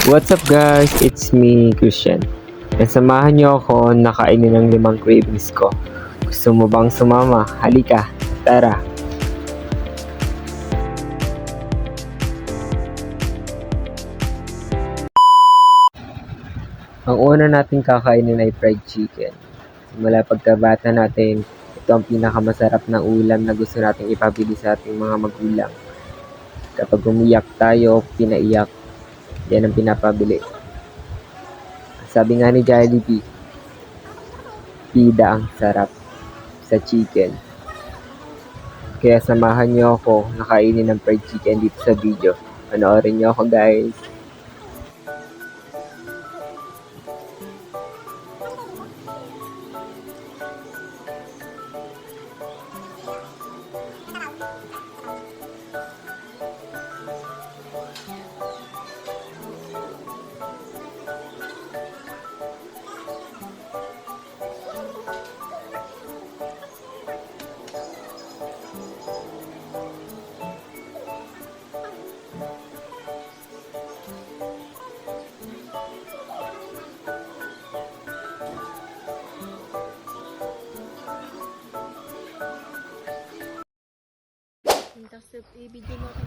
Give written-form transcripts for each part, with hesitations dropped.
What's up guys? It's me, Christian. And samahan niyo ako na kainin ng 5 cravings ko. Gusto mo bang sumama? Halika, tara! Ang una nating kakainin ay fried chicken. Simula pagkabata natin, ito ang pinakamasarap na ulam na gusto nating ipabili sa ating mga magulang. Kapag umiyak tayo, pinaiyak, yan ang pinapabili. Sabi nga ni Jollibee, pida ang sarap sa chicken. Kaya samahan niyo ako na kainin ng fried chicken dito sa video. Panoorin niyo ako guys.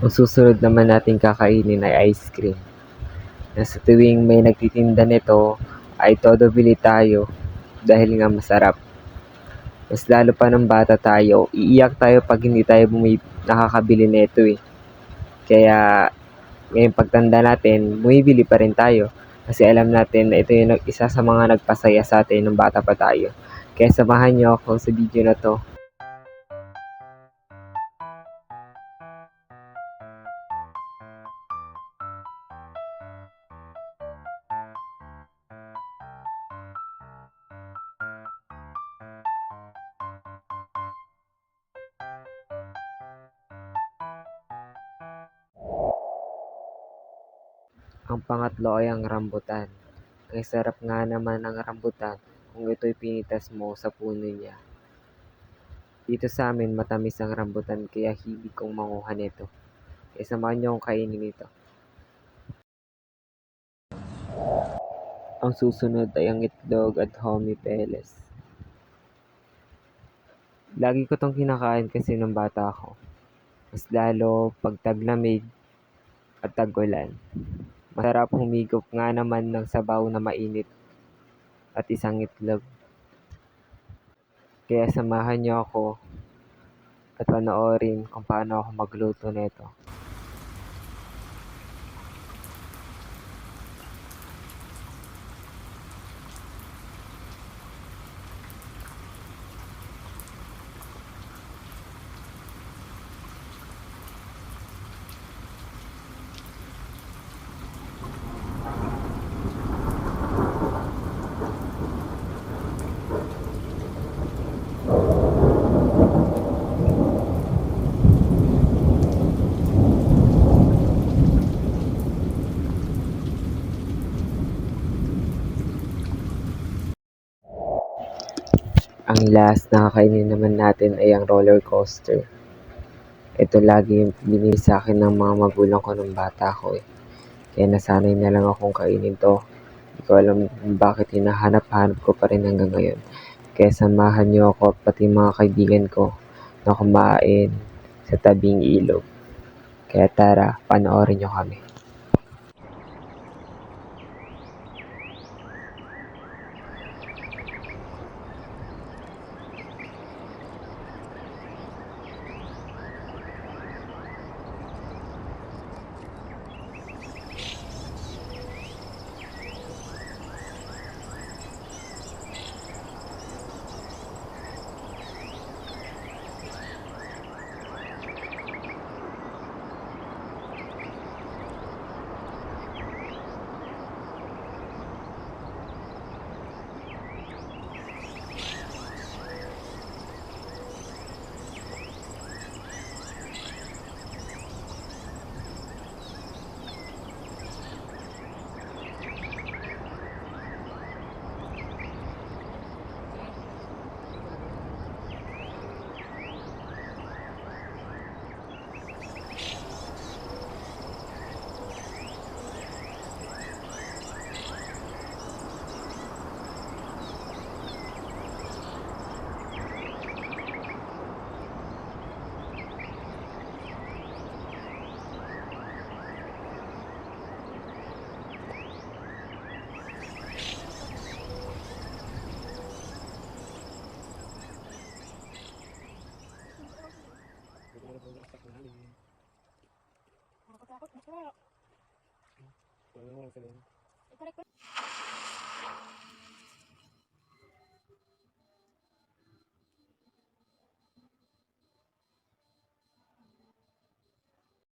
Ang susunod naman natin kakainin ay ice cream. Na sa tuwing may nagtitinda nito ay todo bili tayo dahil nga masarap. Mas lalo pa ng bata tayo, iiyak tayo pag hindi tayo nakakabili nito eh. Kaya ngayong pagtanda natin, bumibili pa rin tayo. Kasi alam natin na ito yung isa sa mga nagpasaya sa atin nung bata pa tayo. Kaya samahan niyo ako sa video na to. Ang pangatlo ay ang rambutan. Ang sarap nga naman ng rambutan kung ito'y pinitas mo sa puno niya. Dito sa amin matamis ang rambutan kaya hilig kong manguha nito. Kaya samahan niyo akong kainin ito. Ang susunod ay ang itlog at hominy peles. Lagi ko tong kinakain kasi nung bata ako. Mas lalo pag taglamig at tag-ulan. Masarap humigop nga naman ng sabaw na mainit at isang itlog. Kaya samahan niyo ako at panoorin kung paano ako magluto nito. Ang last na kakainin naman natin ay ang roller coaster. Ito lagi yung binili sa akin ng mga magulang ko nung bata ko eh. Kaya nasanay na lang akong kainin to. Hindi ko alam kung bakit hinahanap-hanap ko pa rin hanggang ngayon. Kaya samahan niyo ako pati mga kaibigan ko na kumain sa tabing ilog. Kaya tara, panoorin niyo kami. Ano yung sabihin? I-correct ko.